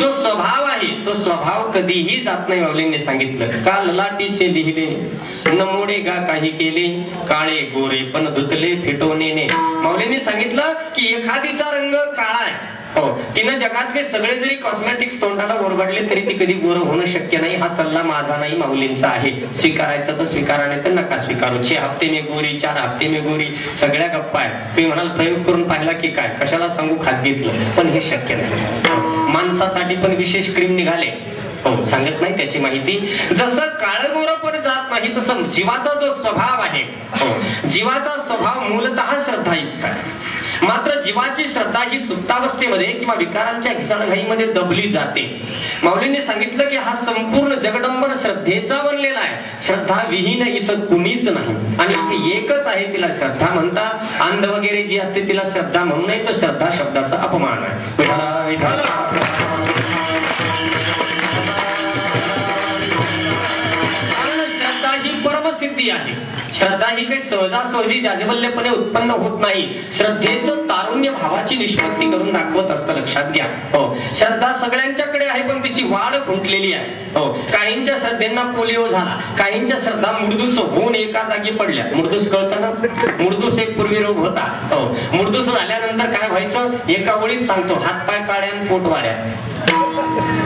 जो स्वभाव आहे तो स्वभाव कधीही जात नाही. माऊलींनी सांगितलं का ललाटीचे लिहिले नमोडे गा काही केले काळे गोरे पण धुतले फिटवणे. माऊलींनी सांगितलं की एखादीचा रंग काळा आहे, हो, तिनं जगातले सगळे जरी कॉस्मेटिक्स तोंडाला ओरबडले तरी ती कधी गोरं होणं शक्य नाही. हा सल्ला माझा नाही, माऊलींचा आहे. स्वीकारायचं तर स्वीकारा, नाही तर नका स्वीकारू. 6 हफ्ते में गोरी 4 हफ्ते में गोरी सगळ्या गप्पा आहे. तुम्ही म्हणाल प्रयोग करून पाहिला की काय, कशाला सांगू खाजगीतलं, पण हे शक्य नाही. माणसासाठी पण विशेष क्रीम निघाले, हो, सांगत नाही त्याची माहिती. जसं काळं गोरं पण जात नाही तसं जीवाचा जो स्वभाव आहे, हो, जीवाचा स्वभाव मूलतः श्रद्धायुक्त आहे. मात्र जीवाची श्रद्धा ही सुप्तावस्थेमध्ये किंवा विकारांच्या घिसाळघाईमध्ये दबली जाते. माऊलींनी सांगितलं की हा संपूर्ण जगडंबर श्रद्धेचा बनलेला आहे. श्रद्धा विहीन इथं कुणीच नाही आणि इथे एकच आहे, तिला श्रद्धा म्हणतात. अंध वगैरे जी असते तिला श्रद्धा म्हणू नये, तो श्रद्धा शब्दाचा अपमान आहे. श्रद्धा ही परमसिद्धी आहे. श्रद्धा ही काही सहजासहजी जाजवल्यपणे उत्पन्न होत नाही. श्रद्धेचं तारुण्य भावाची निष्पत्ती करून दाखवत असतं, लक्षात घ्या. हो, श्रद्धा सगळ्यांच्याकडे आहे पण तिची वाढ फुटलेली आहे. हो, काहींच्या श्रद्धेंना पोलिओ झाला, काहींच्या श्रद्धा मुडदूस होऊन एका जागी पडल्या. मुडदूस कळतं ना, मुडदूस एक पूर्वी रोग होता. हो, मुडदूस झाल्यानंतर काय व्हायचं, एका ओळीत सांगतो, हातपाय काळ्या आणि पोट वाऱ्या.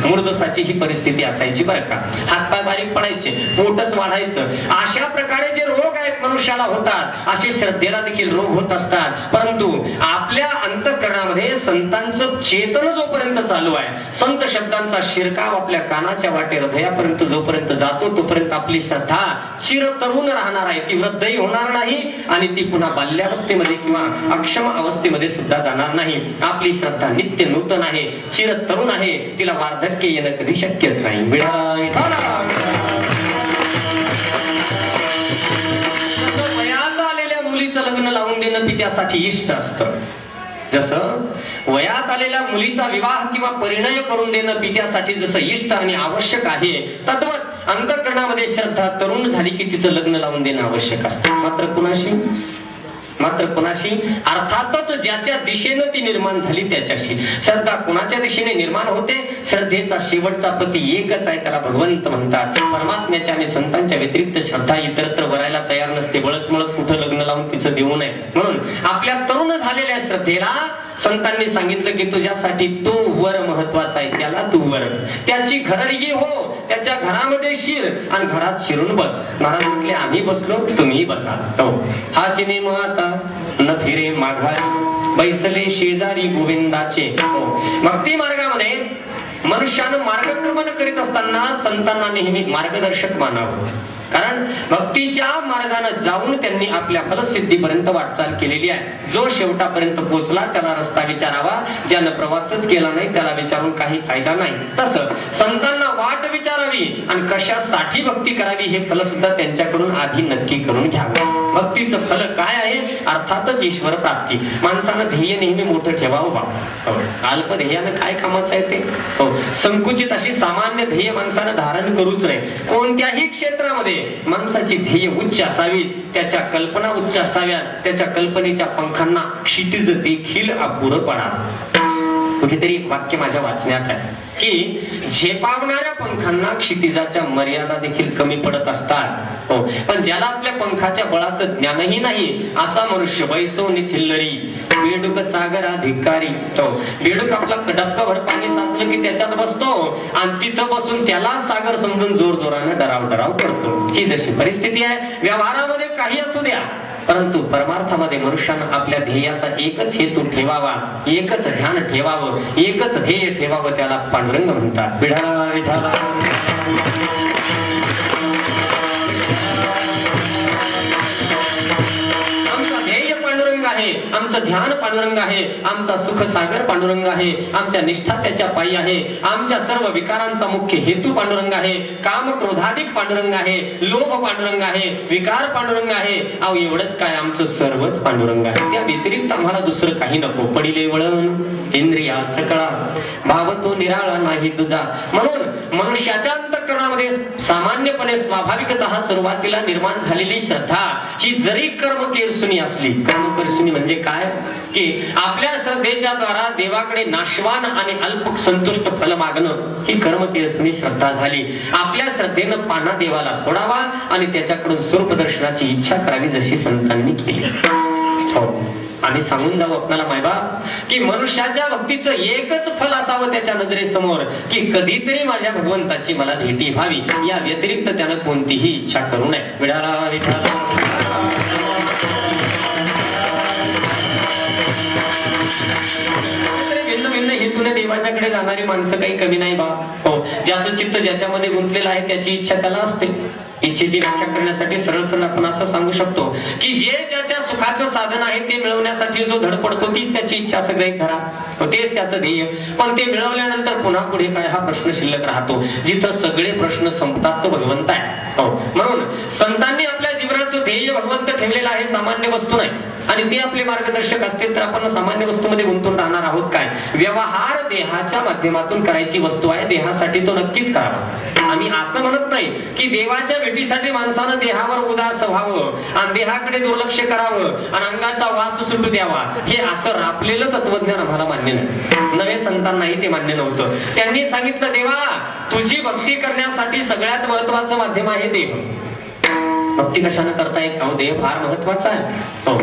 मुडदुसाची ही परिस्थिती असायची बरं का. हातपाय बारीक पडायचे, पोटच वाढायचं. अशा प्रकारे जे रोग आहेत मनुष्याला होतात, असे श्रद्धेला देखील रोग होत असतात. परंतु आपल्या अंतःकरणामध्ये संतांचं चेतन जोपर्यंत चालू आहे, संत शब्दांचा शिरकाव आपल्या कानाच्या वाटे हृदयापर्यंत जोपर्यंत जातो तोपर्यंत आपली श्रद्धा चिरतरुण राहणार आहे. ती वृद्धही होणार नाही आणि ती पुन्हा बाल्यावस्थेमध्ये किंवा अक्षम अवस्थेमध्ये सुद्धा जाणार नाही. आपली श्रद्धा नित्य नूतन आहे, चिरतरुण आहे, तिला वार्धक्य येणं कधी शक्यच नाही. वयात आलेल्या मुलीचं लग्न लावून देणं पित्यासाठी इष्ट असतं, जसं वयात आलेल्या मुलीचा विवाह किंवा परिणय करून देणं पित्यासाठी जसं इष्ट आणि आवश्यक आहे, तद्वत अंतःकरणामध्ये श्रद्धा तरुण झाली की तिचं लग्न लावून देणं आवश्यक असतं. मात्र कुणाशी, अर्थातच ज्याच्या दिशेनं ती निर्माण झाली त्याच्याशी. श्रद्धा कुणाच्या दिशेने निर्माण होते, श्रद्धेचा शेवटचा पती एकच आहे, त्याला भगवंत म्हणतात. परमात्म्याच्या आणि संतांच्या व्यतिरिक्त श्रद्धा इतरत्र वरायला तयार नसते. बळच कुठं लग्न लावून तिचं देऊ नये. म्हणून आपल्या तरुण झालेल्या श्रद्धेला संतांनी सांगितलं की तुझ्यासाठी तो वर महत्वाचा आहे, त्याला तू वर, त्याची घरडगी हो, त्याच्या घरामध्ये शिर आणि घरात शिरून बस. महाराज म्हटले आम्ही बसलो तुम्ही बसा. हो, हा चिने आता न फिरे माघारी बैसले शेजारी गोविंदाचे. हो, भक्ती मार्गामध्ये मनुष्यानं मार्गक्रमण करीत असताना संतांना नेहमी मार्गदर्शक मानावं. कारण भक्तीच्या मार्गाने जाऊन त्यांनी आपल्या फलसिद्धीपर्यंत वाटचाल केलेली आहे. जो शेवटापर्यंत पोहोचला त्याला रस्ता विचारावा, ज्यानं प्रवासच केला नाही त्याला विचारून काही फायदा नाही. तसं संतांना वाट विचारावी आणि कशासाठी भक्ती करावी हे फल सुद्धा त्यांच्याकडून आधी नक्की करून घ्यावं. भक्तीचं फल काय आहे, अर्थातच ईश्वर प्राप्ती. माणसानं ध्येय नेहमी मोठं ठेवावं. अल्प ध्येयानं काय कामाचं आहे ते. संकुचित अशी सामान्य ध्येय माणसानं धारण करूच नाही. कोणत्याही क्षेत्रामध्ये माणसाची ध्येय उच्च असावीत, त्याच्या कल्पना उच्च असाव्यात, त्याच्या कल्पनेच्या पंखांना क्षितिज देखील अपुरं पडावं. कुठेतरी एक वाक्य माझ्या वाचण्यात आहे की झेपावणाऱ्या पंखांना क्षितिजाच्या मर्यादा देखील कमी पडत असतात. हो, पण ज्याला आपल्या पंखाच्या बळाचं ज्ञानही नाही असा मनुष्य बैसो निथिल्लरी बेडूक सागर अधिकारी. तो बेडूक आपला डबकाभर पाणी साचलं की त्याच्यात बसतो आणि तिथं बसून त्याला सागर समजून जोर जोराने डराव करतो. ही जशी परिस्थिती आहे व्यवहारामध्ये काही असू द्या, परंतु परमार्थामध्ये मनुष्यानं आपल्या ध्येयाचा एकच हेतू ठेवावा, एकच ध्यान ठेवावं, एकच ध्येय ठेवावं. त्याला पांडुरंग म्हणतात. विठ्ठला विठ्ठला आहे, आमचं ध्यान पांडुरंग आहे, आमचा सुख सागर पांडुरंग आहे, आमच्या निष्ठा त्याच्या पायी आहे, आमच्या सर्व विकारांचा मुख्य हेतू पांडुरंग आहे, काम क्रोधाधिक पांडुरंग आहे, लोभ पांडुरंग आहे, विकार पांडुरंग आहे. अहो एवढंच काय, आमचं सर्वच पांडुरंग आहे. त्या व्यतिरिक्त आम्हाला दुसरं काही नको. पडिले वळण इंद्रिया सकळा भाव तो निराळा नाही तुझा. म्हणून मनुष्याच्या अंतःकरणामध्ये सामान्यपणे स्वाभाविकतः सुरुवातीला निर्माण झालेली श्रद्धा ही जरी कर्म केरसुनी असली, कर्म केरसुनी म्हणजे काय की आपल्या श्रद्धेच्या द्वारा देवाकडे नाशवान आणि अल्प संतुष्ट फल मागणं ही कर्म केरसुनी श्रद्धा झाली. आपल्या श्रद्धेनं पाना देवाला फोडावा आणि त्याच्याकडून स्वरूप दर्शनाची इच्छा करावी जशी संतांनी केली. हो, आणि सांगून जाऊ आपल्याला मायबाप की मनुष्याच्या भक्तीचं एकच फल असावं त्याच्या नजरेसमोर की कधीतरी माझ्या भगवंताची मला भेटी व्हावी, या व्यतिरिक्त त्यानं कोणतीही इच्छा करू नये. विठाला विठाला भिन्न भिन्न हेतूने देवाच्याकडे जाणारी माणसं काही कमी नाही बा. हो, ज्याचं चित्त ज्याच्यामध्ये गुंतलेलं आहे त्याची इच्छा त्याला असते. इच्छेची व्याख्या करण्यासाठी सरळ सरळ आपण असं सांगू शकतो की जे ज्याच्या सुखाचं साधन आहे ते मिळवण्यासाठी जो धडपडतो तीच त्याची इच्छा सगळे धरा, तेच त्याचं ध्येय. पण ते मिळवल्यानंतर पुन्हा पुढे काय हा प्रश्न शिल्लक राहतो. जिथं सगळे प्रश्न संपतात तो भगवंत आहे. हो, म्हणून संतांनी आपल्या जीवनाचं ध्येय भगवंत ठेवलेलं आहे, सामान्य वस्तू नाही. आणि ते आपले मार्गदर्शक असतील तर आपण सामान्य वस्तूमध्ये गुंतून राहणार आहोत काय. व्यवहार देहाच्या माध्यमातून करायची वस्तू आहे, देहासाठी तो नक्कीच करावा. आम्ही असं म्हणत नाही की देवाच्या भेटीसाठी माणसानं देहावर उदास व्हावं आणि देहाकडे दुर्लक्ष करावं आणि अंगाचा वास सुटू द्यावा, हे असं रापलेलं तत्वज्ञान आम्हाला मान्य नाही. नवे संतांनाही ते मान्य नव्हतं. त्यांनी सांगितलं देवा तुझी भक्ती करण्यासाठी सगळ्यात महत्वाचं माध्यम आहे देह. भक्ती कशाने करता येत? अहो देह फार महत्वाचा आहे. हो,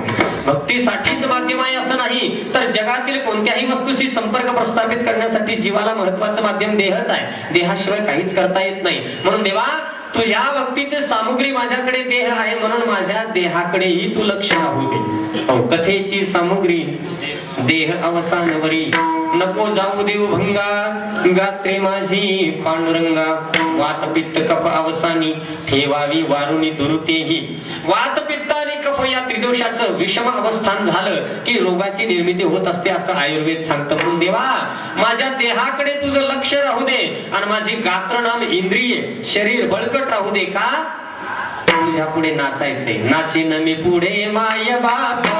भक्तीसाठीच माध्यम आहे असं नाही, तर जगातील कोणत्याही वस्तूशी संपर्क प्रस्थापित करण्यासाठी जीवाला महत्वाचं माध्यम देहच आहे. देहाशिवाय काहीच करता येत नाही. म्हणून देवा तुझ्या भक्तीची सामुग्री माझ्याकडे देह आहे, म्हणून माझ्या देहाकडेही तू लक्ष राहू दे. हो, कथेची सामुग्री देह अवसानवरी, नको जाऊ देव भंगा गात्रे माझी पांडुरंगा. वात पित्त कफ अवसानी ठेवावी वारुणी दुरुतेही. वात पित्त आणि कफ या त्रिदोषाचं विषम अवस्थान झालं की रोगाची निर्मिती होत असते असं आयुर्वेद सांगतं. म्हणून देवा माझ्या देहाकडे तुझं लक्ष राहू दे आणि माझी गात्रनाम इंद्रिय शरीर बळकट राहू दे. का? तुझ्या पुढे नाचायचंय. नाचीन मी पुढे माय बाबा.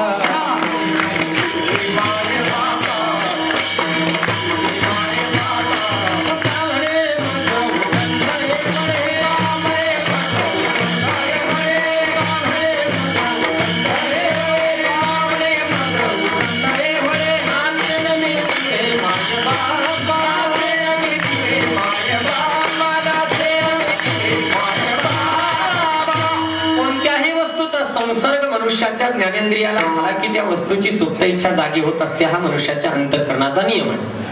संसर्ग मनुष्याच्या ज्ञानेंद्रियाला झाला की त्या वस्तूची सुप्त इच्छा जागी होत असते. हा मनुष्याच्या अंतःकरणाचा नियम आहे.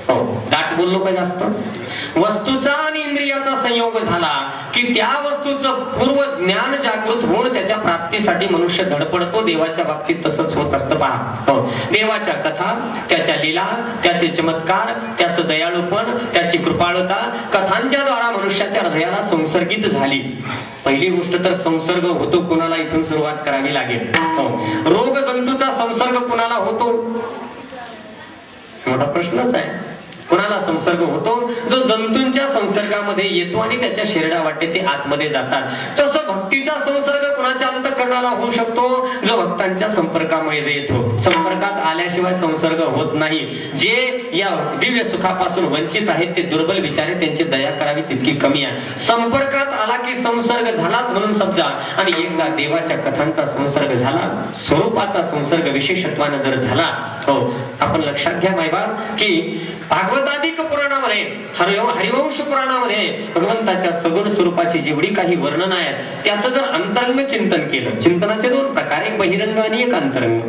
हो, दाट बोललो का जास्त? वस्तूचा आणि इंद्रियाचा संयोग झाला की त्या वस्तूचं पूर्व ज्ञान जागृत होऊन त्याच्या प्राप्तीसाठी मनुष्य धडपडतो. देवाच्या बाबतीत तसंच होत असतं पहा. हो, देवाच्या कथा, त्याच्या लीला, त्याचे चमत्कार, त्याचं दयाळूपण, त्याची कृपाळुता कथांच्या द्वारा मनुष्याच्या हृदयाला संसर्गित झाली. पहिली गोष्ट तर संसर्ग होतो कुणाला, इथून सुरुवात करावी लागेल. हो, रोग जंतूचा संसर्ग कुणाला होतो? मोठा प्रश्नच आहे. कुणाला संसर्ग होतो? जो जंतूंच्या संसर्गामध्ये येतो आणि त्याच्या शरीरा वाटे ते आतमध्ये जातात. तसं भक्तीचा संसर्ग कुणाच्या अंतःकरणाला होऊ शकतो? जो भक्तांच्या संपर्कामध्ये येतो. संपर्कात आल्याशिवाय संसर्ग होत नाही. जे या दिव्य सुखापासून वंचित आहेत ते दुर्बल विचारे, त्यांची दया करावी तितकी कमी आहे. संपर्कात आला की संसर्ग झालाच म्हणून समजा. आणि एकदा देवाच्या कथांचा संसर्ग झाला, स्वरूपाचा संसर्ग विशेषत्वाने जर झाला, हो आपण लक्षात घ्या मायबाप की भागवतादिक पुराणामध्ये, हरिवंश पुराणामध्ये भगवंताच्या सगुण स्वरूपाची जेवढी काही वर्णन आहे त्याचं जर अंतरंग चिंतन केलं, चिंतनाचे दोन प्रकार, एक बहिरंग आणि एक अंतरंग.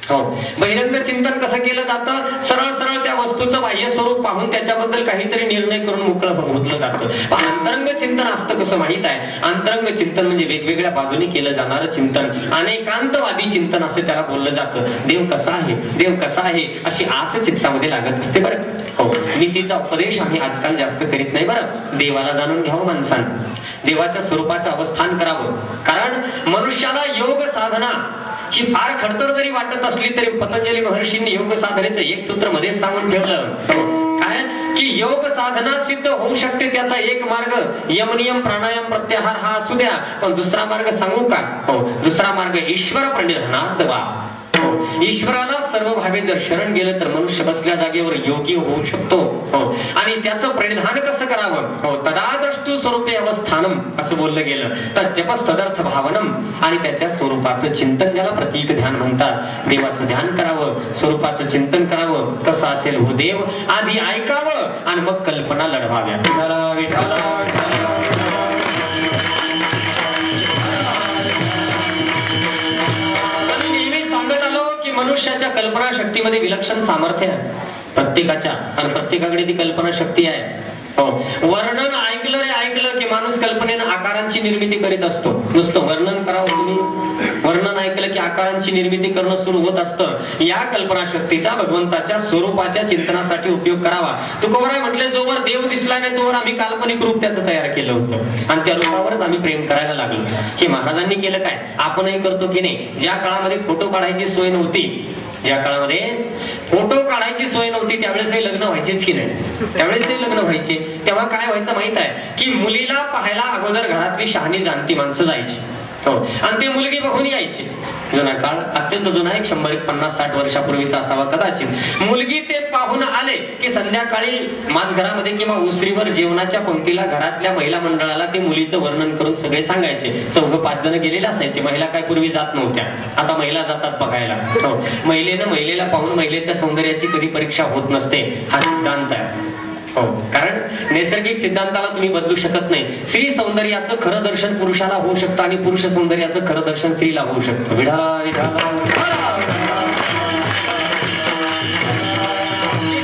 हो, बहिरंग चिंतन कसं केलं जातं? सरळ सरळ त्या वस्तूचं बाह्य स्वरूप पाहून त्याच्याबद्दल काहीतरी निर्णय करून मोकळं होतलं जातं. पण अंतरंग चिंतन असतं कसं माहित आहे? अंतरंग चिंतन म्हणजे वेगवेगळ्या बाजूने केलं जाणारं चिंतन, अनेकांतवादी चिंतन असं त्याला बोललं जातं. देव कसा आहे, देव कसा आहे अशी आस चित्तामध्ये लागत असते. बरं, हो, नीतीचा उपदेश आम्ही आजकाल जास्त करीत नाही. बरं, देवाला जाणून घ्यावं माणसानं, देवाच्या स्वरूपाचं अवस्थान करावं. कारण मनुष्याला योग साधना ही फार खडतर जरी वाटत असली तरी पतंजली महर्षींनी योग साधनेचं एक सूत्र मध्येच सांगून ठेवलं. काय की योग साधना सिद्ध होऊ शकते त्याचा एक मार्ग यमनियम प्राणायाम प्रत्याहार हा असू द्या, पण दुसरा मार्ग सांगू का? हो, दुसरा मार्ग ईश्वर प्रणिधानात वा. ईश्वराला सर्व भावे जर शरण गेलं तर मनुष्य बसल्या जागेवर योगी होऊ शकतो. हो, आणि त्या त्याचं परिधान कसं करावं, हो तदाद्रष्टू स्वरूपे अवस्थानम असं बोललं गेलं तर जपस तदर्थ भावनम, आणि त्याच्या स्वरूपाचं चिंतन ज्याला प्रतीक ध्यान म्हणतात. देवाचं ध्यान करावं, स्वरूपाचं चिंतन करावं, कसं असेल हो देव आधी ऐकावं आणि मग कल्पना लढवाव्या. विठाला विठाला मनुष्याच्या कल्पना शक्तीमध्ये विलक्षण सामर्थ्य आहे प्रत्येकाच्या, आणि प्रत्येकाकडे ती कल्पना शक्ती आहे. हो, वर्णन ऐकलं रे ऐकलं की माणूस कल्पनेनं आकारांची निर्मिती करीत असतो. नुसतं वर्णन करावं तुम्ही, वर्णन ऐकलं की आकारांची निर्मिती करणं सुरू होत असतं. या कल्पना शक्तीचा भगवंताच्या स्वरूपाच्या चिंतनासाठी उपयोग करावा. तुकोबराय म्हटले जोवर देव दिसला नाही तोवर आम्ही काल्पनिक रूप त्याचं तयार केलं होतं आणि त्या रूपावरच आम्ही प्रेम करायला लागलो. हे महाराजांनी केलं काय, आपणही करतो की नाही. ज्या काळामध्ये फोटो काढायची सोय नव्हती, ज्या काळामध्ये फोटो काढायची सोय नव्हती त्यावेळेसही लग्न व्हायचेच की नाही, त्यावेळेसही लग्न व्हायचे. तेव्हा काय व्हायचं माहित आहे की मुलीला पाहायला अगोदर घरातली शहाणी जाणती माणसं जायची, हो, आणि ते मुलगी बघून यायची. जुना काळ अत्यंत जुना, 150-60 वर्षापूर्वीचा असावा कदाचित. मुलगी ते पाहून आले की संध्याकाळी माझघरामध्ये किंवा उसरीवर जेवणाच्या पंक्तीला घरातल्या महिला मंडळाला ते मुलीचं वर्णन करून सगळे सांगायचे. 4-5 जण गेलेले असायचे. महिला काय पूर्वी जात नव्हत्या, आता महिला जातात बघायला. हो, महिलेला पाहून महिलेच्या सौंदर्याची कधी परीक्षा होत नसते, हा सिद्धांत आहे. हो, कारण नैसर्गिक सिद्धांताला तुम्ही बदलू शकत नाही. स्त्री सौंदर्याचं खरं दर्शन पुरुषाला होऊ शकतं आणि पुरुष सौंदर्याचं खरं दर्शन स्त्रीला होऊ शकतं. विठाला विठाला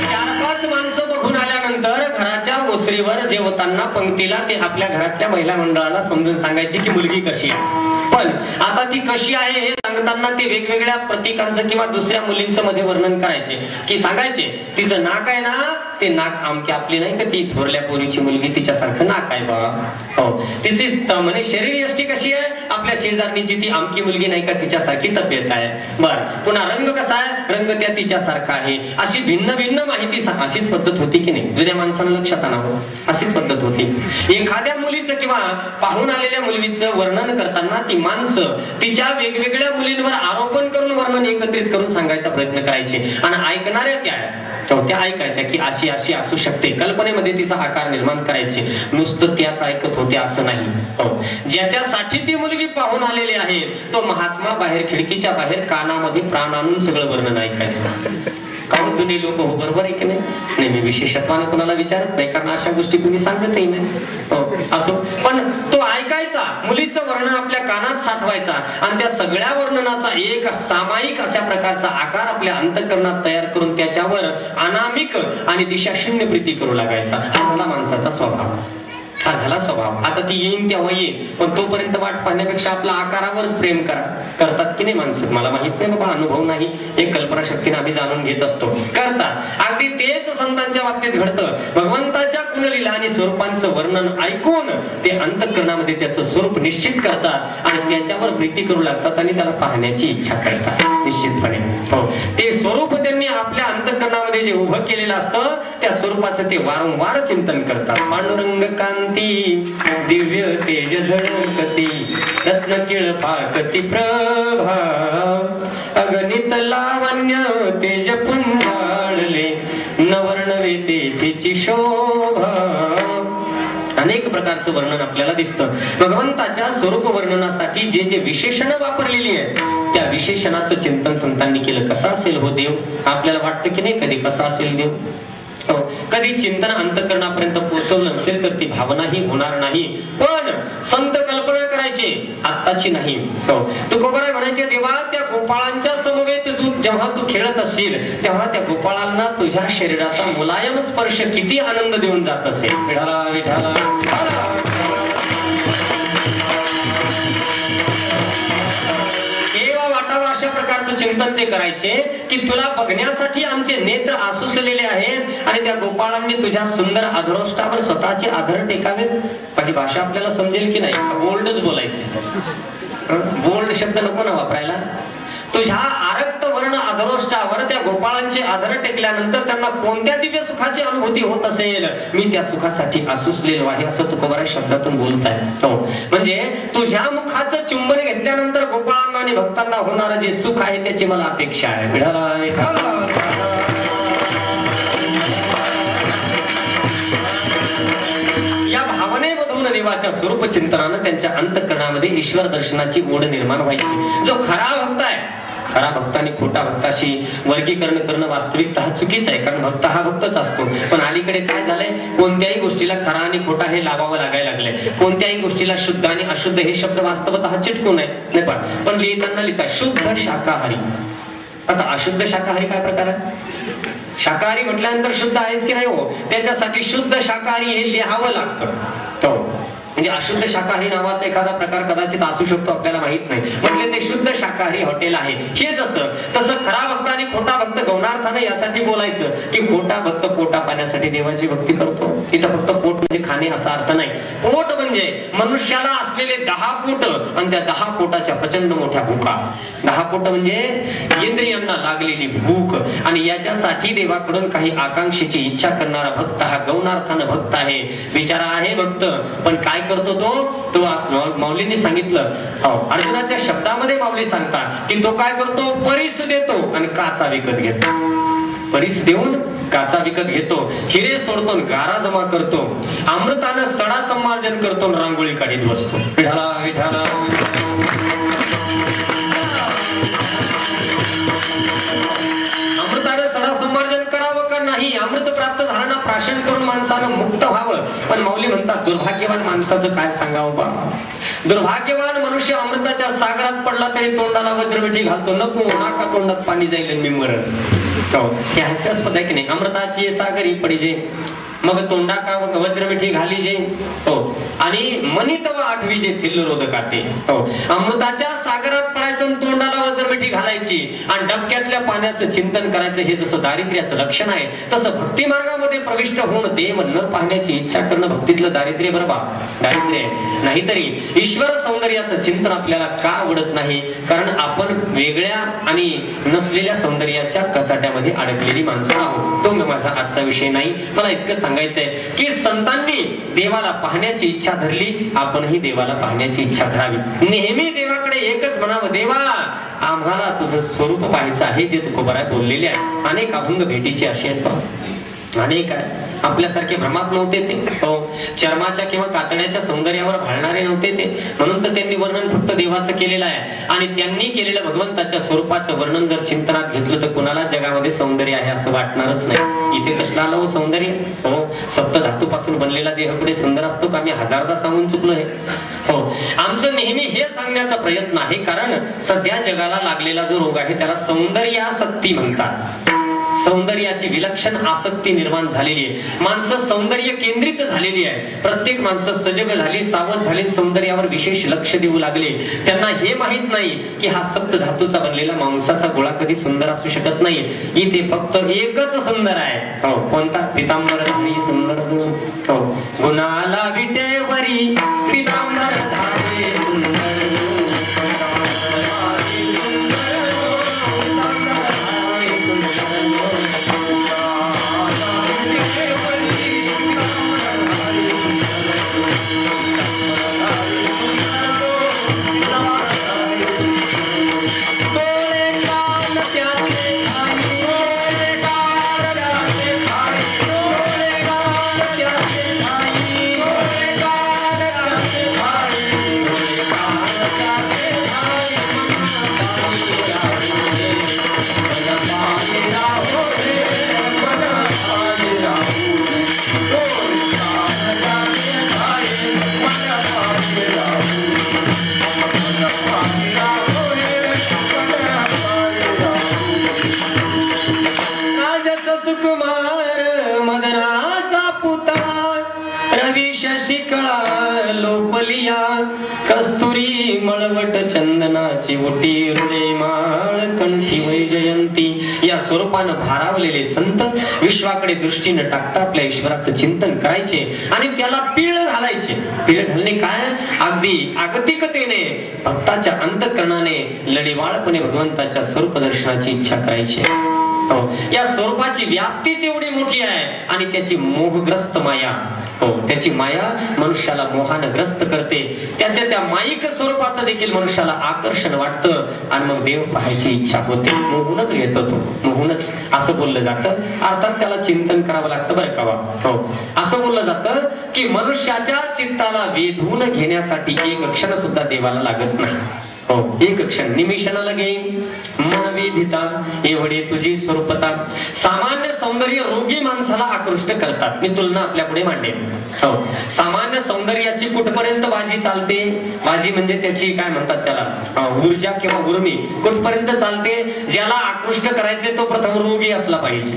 4-5 माणसं बघून आल्यानंतर घराच्या ओसरीवर जेवताना पंक्तीला ते आपल्या घरातल्या महिला मंडळाला समजून सांगायची की मुलगी कशी आहे. पण आता ती कशी आहे हे सांगताना ते वेगवेगळ्या प्रतीकांचं किंवा दुसऱ्या मुलींचं मध्ये वर्णन करायचे की सांगायचे तिचं नाक आहे ना, ते नाक आमकी आपली नाही का, ती थोरल्या पोरीची मुलगी तिच्यासारखं नाक आहे बा. हो, तिची म्हणजे शरीर यष्टी कशी आहे, आपल्या शेजारणीची ती आमकी मुलगी नाही का तिच्यासारखी तब्येत आहे. बर, पुन्हा रंग कसा आहे, रंग त्या तिच्यासारखा आहे. अशी भिन्न भिन्न माहिती अशीच पद्धत होती की नाही, जुन्या माणसांना लक्षात आणावं, अशीच पद्धत होती. एखाद्या मुलीचं किंवा पाहून आलेल्या मुलीचं वर्णन करताना ती माणसं तिच्या वेगवेगळ्या मुलींवर आरोपण करून वर्णन एकत्रित करून सांगायचा प्रयत्न करायचे आणि ऐकणाऱ्या त्या ऐकायच्या की अशी अशी असू शकते. कल्पनेमध्ये तिचा आकार निर्माण करायचे. नुसतं त्याच ऐकत होते असं नाही. हो, ज्याच्यासाठी ती मुलगी पाहून आलेली आहे तो महात्मा बाहेर खिडकीच्या बाहेर कानामध्ये प्राण आणून सगळं वर्णन ऐकायचं. काही जुने लोक, हो बरोबर आहे की नाही, मी विशेषत्वाने कोणाला विचारत नाही कारण अशा गोष्टी कुणी सांगतही नाही. हो, असो, पण तो ऐकायचा, मुलीचं वर्णन आपल्या कानात साठवायचा आणि त्या सगळ्या वर्णनाचा एक सामायिक अशा प्रकारचा आकार आपल्या अंतःकरणात तयार करून त्याच्यावर अनामिक आणि दिशाशून्य प्रीती करू लागायचा. हा झाला माणसाचा स्वभाव, हा झाला स्वभाव. आता ती येईन तेव्हा येईल, पण तोपर्यंत वाट पाहण्यापेक्षा आपल्या आकारावरच प्रेम करतात की नाही माणसं. मला माहित नाही बाबा, अनुभव नाही, एक कल्पना शक्तीने आम्ही जाणून घेत असतो, करतात. अगदी तेच संतांच्या बाबतीत घडतं. भगवंताच्या कुणलीला आणि स्वरूपांचं वर्णन ऐकून ते अंतःकरणामध्ये त्याचं स्वरूप निश्चित करतात आणि त्याच्यावर प्रीती करू लागतात आणि त्याला पाहण्याची इच्छा करतात निश्चितपणे. हो, ते स्वरूप त्यांनी आपल्या अंतःकरणामध्ये जे उभं केलेलं असतं त्या स्वरूपाचं ते वारंवार चिंतन करतात. पांडुरंग कांती दिव्य तेज झळकती रत्न किळ पाकती प्रभा अगणित लावण्य तेज पुंजाळले नवर्णवे तिची शोभा. अनेक प्रकारचं वर्णन आपल्याला दिसतं. भगवंताच्या स्वरूप वर्णनासाठी जे जे विशेषण वापरलेली आहेत त्या विशेषणाचं चिंतन संतांनी केलं. कसा असेल हो देव, आपल्याला वाटतं की नाही कधी कसा असेल देव. कधी चिंतन अंतःकरणापर्यंत पोहोचवलं नसेल तर ती भावनाही होणार नाही. पण संत कल्पना करायची, आत्ताची नाही. तुकोबराय म्हणायचे देवा त्या गोपाळांच्या समवेत जेव्हा तू खेळत असशील तेव्हा त्या गोपाळांना तुझ्या शरीराचा मुलायम स्पर्श किती आनंद देऊन जात असेल. विठाला विठाला अशा प्रकारचं चिंतन ते करायचे की तुला बघण्यासाठी आमचे नेत्र आसुसलेले आहेत आणि त्या गोपाळांनी तुझ्या सुंदर अधरोष्टावर स्वतःचे आधार टेकावेत. माझी भाषा आपल्याला समजेल की नाही, बोल्डच बोलायचे, बोल्ड शब्द नको ना वापरायला. तुझ्या आरक्त वर्ण अधरोष्टावर त्या गोपाळांचे आधार टेकल्यानंतर त्यांना कोणत्या दिव्य सुखाची अनुभूती होत असेल, मी त्या सुखासाठी आसुसलेलो आहे असं तुकोबराय शब्दातून बोलताय. म्हणजे तुझ्या मुखाचं चुंबन घेतल्यानंतर गोपाळांना आणि भक्तांना होणारं जे सुख आहे त्याची मला अपेक्षा आहे. मिळाला देवाच्या स्वरूप चिंतनानं त्यांच्या अंतःकरणामध्ये ईश्वर दर्शनाची ओढ निर्माण व्हायची. जो खरा भक्त आहे, खरा भक्त आणि खोटा भक्ताशी वर्गीकरण करणं वास्तविकतः चुकीच आहे, कारण भक्त हा भक्तच असतो. पण अलीकडे काय झालंय, कोणत्याही गोष्टीला खरा आणि खोटा हे लावावं लागायला लागलंय. कोणत्याही गोष्टीला शुद्ध आणि अशुद्ध हे शब्द वास्तवतः चिटकून आहे. पण लिहिताना लिहितात शुद्ध शाकाहारी. आता अशुद्ध शाकाहारी काय प्रकार आहे? शाकाहारी म्हटल्यानंतर शुद्ध आहेच की नाही हो, त्याच्यासाठी शुद्ध शाकाहारी हे लिहावं लागतं. म्हणजे अशुद्ध शाकाहारी नावाचा एखादा प्रकार कदाचित असू शकतो, आपल्याला माहित नाही. म्हणजे ते शुद्ध शाकाहारी हॉटेल आहे. हे तसं खरा भक्त आणि खोटा भक्त गौणार्थानं यासाठी बोलायचं की खोटा भक्त पोटा पाण्यासाठी देवाची भक्ती करतो. इथं फक्त पोट म्हणजे खाणे असा अर्थ नाही. पोट म्हणजे मनुष्याला असलेले 10 पोट आणि त्या 10 पोटाच्या प्रचंड मोठ्या भूका. 10 पोट म्हणजे इंद्रियांना लागलेली भूक, आणि याच्यासाठी देवाकडून काही आकांक्षेची इच्छा करणारा भक्त हा गौणार्थानं भक्त आहे. विचारा आहे भक्त, पण काय करतो तो माऊलींनी सांगितलं. अर्जुनाच्या शब्दामध्ये माऊली सांगतात की तो काय करतो, परीस देतो आणि काचा विकत घेतो. परीस देऊन काचा विकत घेतो, हिरे सोडतो, गारा जमा करतो, अमृतानं सडा संमार्जन करतो, रांगोळी काढीत बसतो. विठाला विठाला. अमृतानं सडा संवर्धन करावं का नाही, अमृत प्राप्त झालं, प्राशन करून माणसानं मुक्त व्हावं. पण माऊली म्हणतात दुर्भाग्यवान माणसाचं काय सांगावं बाबा. दुर्भाग्यवान मनुष्य अमृताच्या सागरात पडला तरी तोंडाला वज्रमिठी घालतो. नको, नाका तोंडात पाणी जाईल मी मरण. हे हास्यास्पद आहे की नाही. अमृताची सागरी पडिजे, मग तोंडा का वज्रमिठी घाली जे. आणि मनितव आठवी जे थिल्ल रोध काटे. अमृताच्या सागरात पडायचं, तोंडाला वज्रमिठी घालायची आणि डबक्यातल्या पाण्याचं चिंतन करायचं. हे जसं दारिद्र्याचं लक्षण आहे, तसं भक्ती मार्गामध्ये प्रविष्ट होऊन देव न पाहण्याची इच्छा करणं भक्तीतलं दारिद्र्य बरोबर दारिद्र्य आहे. नाहीतरी ईश्वर सौंदर्याचं चिंतन आपल्याला का आवडत नाही, कारण आपण वेगळ्या आणि नसलेल्या सौंदर्याच्या कचाट्यामध्ये अडकलेली माणसं आहोत. तो माझा आजचा विषय नाही. मला इतकं सांगायचंय की संतांनी देवाला पाहण्याची इच्छा धरली, आपणही देवाला पाहण्याची इच्छा धरावी. नेहमी देवाकडे एकच म्हणावं, देवा आम्हाला तुझं स्वरूप पाहायचं आहे, जे तुकोबाराय बोललेले आहे. अनेक अभंग भेटीचे असे आहेत, अनेक आहे. आपल्यासारखे भ्रमात नव्हते ते. चर्माच्या किंवा कातड्याच्या सौंदर्यावर भाळणारे नव्हते ते, म्हणून तर त्यांनी वर्णन फक्त देवाचं केलेलं आहे. आणि त्यांनी केलेलं भगवंताच्या स्वरूपाचं वर्णन जर चिंतनात घेतलं तर कुणाला जगामध्ये सौंदर्य आहे असं वाटणारच नाही. इथे कसलं आलं सौंदर्य? सप्त धातूपासून बनलेला देहकडे सुंदर असतो का? मी हजारदा सांगून चुकलो हे. आमचं नेहमी हे सांगण्याचा प्रयत्न आहे, कारण सध्या जगाला लागलेला जो रोग आहे त्याला सौंदर्यासक्ती म्हणतात. सौंदर्याची विलक्षण आसक्ती निर्माण झालेली आहे. माणसं सौंदर्य केंद्रित झालेली आहे. प्रत्येक माणसं सजग झाली, सावध झाली, सौंदर्यावर विशेष लक्ष देऊ लागले. त्यांना हे माहित नाही की हा सप्त धातूचा बनलेला मांसाचा गोळा कधी सुंदर असू शकत नाही. इथे फक्त एकच सुंदर आहे. कोणता? पितांबर सुंदर. गुणाला विटेवरी पितांबर कस्तुरी मळवट चंदनाची ओटी हृदय माळ कंठी वैजयंती. या स्वरूपानं भारावलेले संत विश्वाकडे दृष्टी न टाकता आपल्या ईश्वराचं चिंतन करायचे आणि त्याला पीळ घालायचे. पीळ घालणे काय? अगदी आगतिकतेने भक्ताच्या अंतःकरणाने लढीवाळपणे भगवंताच्या स्वरूप दर्शनाची इच्छा करायची. या स्वरूपाची व्याप्तीच एवढी मोठी आहे आणि त्याची मोहग्रस्त माया हो, त्याची माया मनुष्याला मोहानं ग्रस्त करते. त्याच्या त्या माईक स्वरूपाचं देखील मनुष्याला आकर्षण वाटतं आणि मग देव पाहायची इच्छा होते. मोहूनच घेतो तो, मोहूनच असं बोललं जातं. अर्थात त्याला चिंतन करावं लागतं बरं का. हो, असं बोललं जातं की मनुष्याच्या चित्ताला वेधून घेण्यासाठी एक क्षण सुद्धा देवाला लागत नाही. हो, एक क्षण निमिषण लगे मन वेधिता एवढे तुझी स्वरूपता. सामान्य सौंदर्य रोगी माणसाला आकृष्ट करतात. मी तुलना आपल्या पुढे मांडेन. हो, सामान्य सौंदर्याची कुठपर्यंत बाजी चालते, बाजी म्हणजे त्याची काय म्हणतात त्याला ऊर्जा किंवा उर्मी कुठपर्यंत चालते. ज्याला आकृष्ट करायचे तो प्रथम रोगी असला पाहिजे.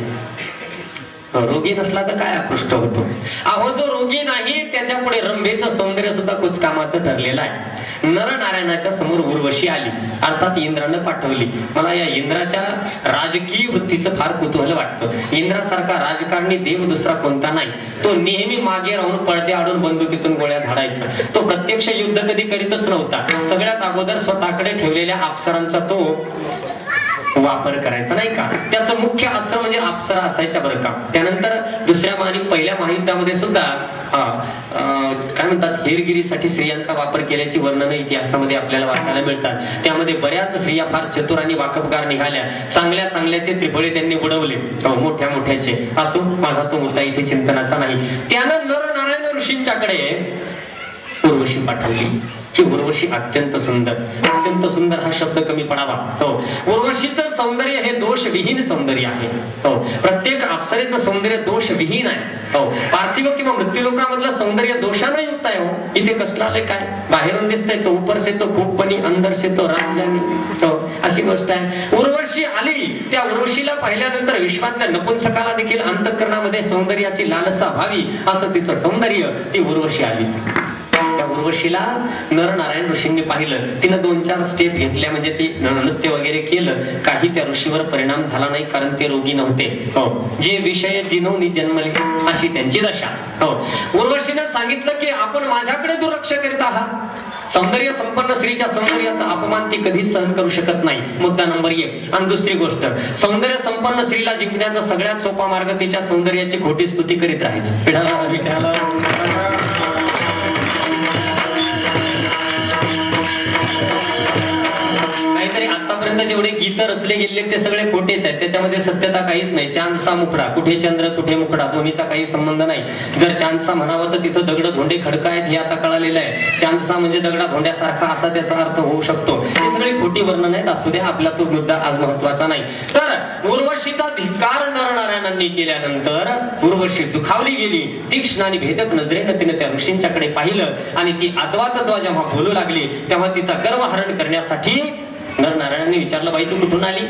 रोगी नसला तर काय आकृष्ट होतो. अहो, जो रोगी नाही त्याच्या पुढे रंभेचं सौंदर्य सुद्धा कुछ कामाचं ठरलेलं आहे. नरनारायणाच्या समोर उर्वशी आली, अर्थात इंद्रानं पाठवली. मला या इंद्राच्या राजकीय वृत्तीचं फार कुतूहल वाटतं. इंद्रासारखा राजकारणी देव दुसरा कोणता नाही. तो नेहमी मागे राहून पडदे आडून बंदुकीतून गोळ्या झाडायचा. तो प्रत्यक्ष युद्ध कधी करीतच नव्हता. सगळ्यात अगोदर स्वतःकडे ठेवलेल्या अप्सरांचा तो वापर करायचा नाही का. त्याचं मुख्य अस्त्र म्हणजे अप्सरा असायच्या बरं का. त्यानंतर दुसऱ्या पहिल्या महायुद्धामध्ये सुद्धा काय म्हणतात हेरगिरीसाठी स्त्रियांचा वापर केल्याची वर्णन इतिहासामध्ये आपल्याला वाचायला मिळतात. त्यामध्ये बऱ्याच स्त्रिया फार चतुर आणि वाकबगार निघाल्या. चांगल्या चांगल्याचे त्रिफळे त्यांनी उडवले, मोठ्या मोठ्याचे. असो, माझा तो मुद्दा इथे चिंतनाचा नाही. त्यानं नरनारायण ऋषींच्याकडे उर्वशी पाठवली. ही उर्वशी अत्यंत सुंदर, अत्यंत सुंदर हा शब्द कमी पडावा. हो, उर्वशीचं सौंदर्य हे दोषविहीन सौंदर्य आहे. हो, प्रत्येक अप्सरेचं सौंदर्य दोषविहीन आहे. हो, पार्थिव किंवा मृत्यूलोकामधलं सौंदर्य दोषानं युक्त आहे. हो, इथे कसलं आलंय काय, बाहेरून दिसतंय तो ऊपर से तो खूप पणी अंदर से तो रामजानी. हो, अशी गोष्ट आहे. उर्वशी आली, त्या उर्वशीला पाहिल्यानंतर विश्वातल्या नपुंसकाला देखील अंतःकरणामध्ये सौंदर्याची लालसा व्हावी असं तिचं सौंदर्य. ती उर्वशी आली. त्या उर्वशीला नरनारायण ऋषींनी पाहिलं. तिनं 2-4 स्टेप घेतल्या, म्हणजे ती नृत्य वगैरे केलं. काही त्या ऋषीवर परिणाम झाला नाही, कारण ते रोगी नव्हते. हो, जे विषय जिनवनी जन्मले अशी त्यांची दशा. हो, उर्वशीनं सांगितलं की आपण माझ्याकडे दुर्लक्ष करीत आहात. सौंदर्य संपन्न स्त्रीच्या सौंदर्याचा अपमान ती कधीच सहन करू शकत नाही, मुद्दा नंबर 1. आणि दुसरी गोष्ट, सौंदर्य संपन्न स्त्रीला जिंकण्याचा सगळ्यात सोपा मार्ग तिच्या सौंदर्याची खोटी स्तुती करीत राहायचं. काहीतरी आतापर्यंत जेवढे गीत रचले गेले ते सगळे खोटेच आहेत. त्याच्यामध्ये सत्यता काहीच नाही. चांदसा मुखडा, कुठे चंद्र कुठे मुखडा, दोन्हीचा काही संबंध नाही. जर चांदसा म्हणावं तर तिथं दगड धोंडे खडका आहेत हे आता कळालेलं आहे. चांदसा म्हणजे दगडा धोंड्यासारखा असा त्याचा अर्थ होऊ शकतो. हे सगळे खोटी वर्णन आहेत. असू द्या, आपला तो मुद्दा आज महत्वाचा नाही. तर उर्वशीचा धिक्कार नरनारायणांनी केल्यानंतर उर्वशी दुखावली गेली. तीक्ष्ण आणि भेदक नजरेनं तिने त्या ऋषींच्याकडे पाहिलं आणि ती अद्वा जेव्हा बोलू लागली तेव्हा तिचा गर्वहरण करण्यासाठी नरनारायणांनी विचारलं, बाई तू कुठून आली?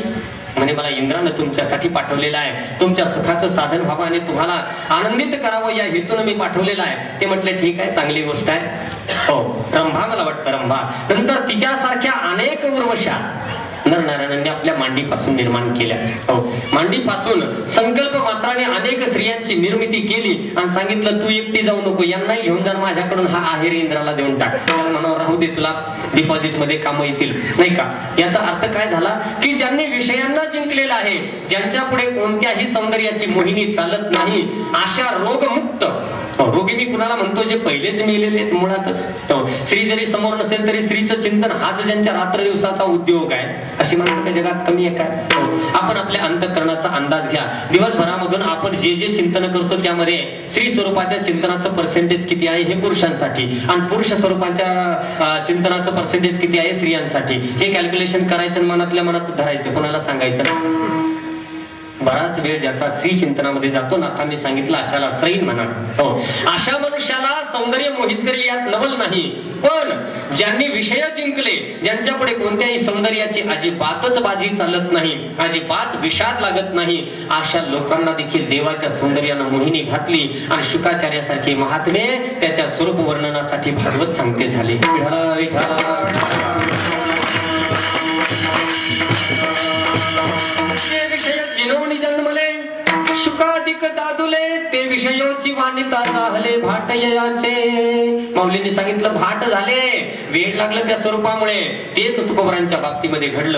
म्हणे, मला इंद्रानं तुमच्यासाठी पाठवलेलं आहे. तुमच्या सुखाचं साधन व्हावं आणि तुम्हाला आनंदित करावं या हेतून मी पाठवलेलं आहे. ते म्हटले, ठीक आहे, चांगली गोष्ट आहे. हो, रंभा, मला वाटतं रंभा. नंतर तिच्यासारख्या अनेक उर्वशा नरनारायणांनी आपल्या मांडीपासून निर्माण केल्या. हो, मांडीपासून संकल्प मात्राने अनेक स्त्रियांची निर्मिती केली आणि सांगितलं, तू एकटी जाऊ नको, यांनाही घेऊन जा, माझ्याकडून हा आहेर इंद्राला देऊन टाक. त्याला म्हणावं, राहू दे, तुला डिपॉझिट मध्ये कामं येतील, नाही का. याचा अर्थ काय झाला की ज्यांनी विषयांना जिंकलेला आहे, ज्यांच्या पुढे कोणत्याही सौंदर्याची मोहिनी चालत नाही, अशा रोगमुक्त. रोगी मी कुणाला म्हणतो, जे पहिलेच मेलेले आहेत मुळातच. स्त्री जरी समोर नसेल तरी स्त्रीचं चिंतन हाच ज्यांच्या रात्र दिवसाचा उद्योग आहे. अशी माणसं त्या जगात कमी आहे काय? आपण आपल्या अंतःकरणाचा अंदाज घ्या. दिवसभरामधून आपण जे जे चिंतन करतो त्यामध्ये स्त्री स्वरूपाच्या चिंतनाचं पर्सेंटेज किती आहे हे पुरुषांसाठी, आणि पुरुष स्वरूपाच्या चिंतनाचं पर्सेंटेज किती आहे स्त्रियांसाठी. हे कॅल्क्युलेशन करायचं, मनातल्या मनात धरायचं, कोणाला सांगायचं. बराच वेळ ज्याचा स्त्री चिंतनामध्ये जातो, नाथांनी सांगितलं, अशाला श्रैन म्हणा. हो, अशा मनुष्याला सौंदर्य मोहित करेल यात नवल नाही. पण ज्यांनी विषय जिंकले, ज्यांच्या पुढे कोणत्याही सौंदर्याची अजिबातच बाजी चालत नाही, अजिबात विषाद लागत नाही, अशा लोकांना देखील देवाच्या सौंदर्यानं मोहिनी घातली. आणि शुकाचार्यासारखे महात्मे त्याच्या स्वरूप वर्णनासाठी भागवत सांगते झाले. जिनवणी जन्मले शुकाधिक दादुले, ते विषयोची वाणिता राहले भाटयाचे. माऊलींनी सांगितलं, भाट झाले, वेळ लागलं त्या स्वरूपामुळे. तेच तुकोबरांच्या बाबतीमध्ये घडलं.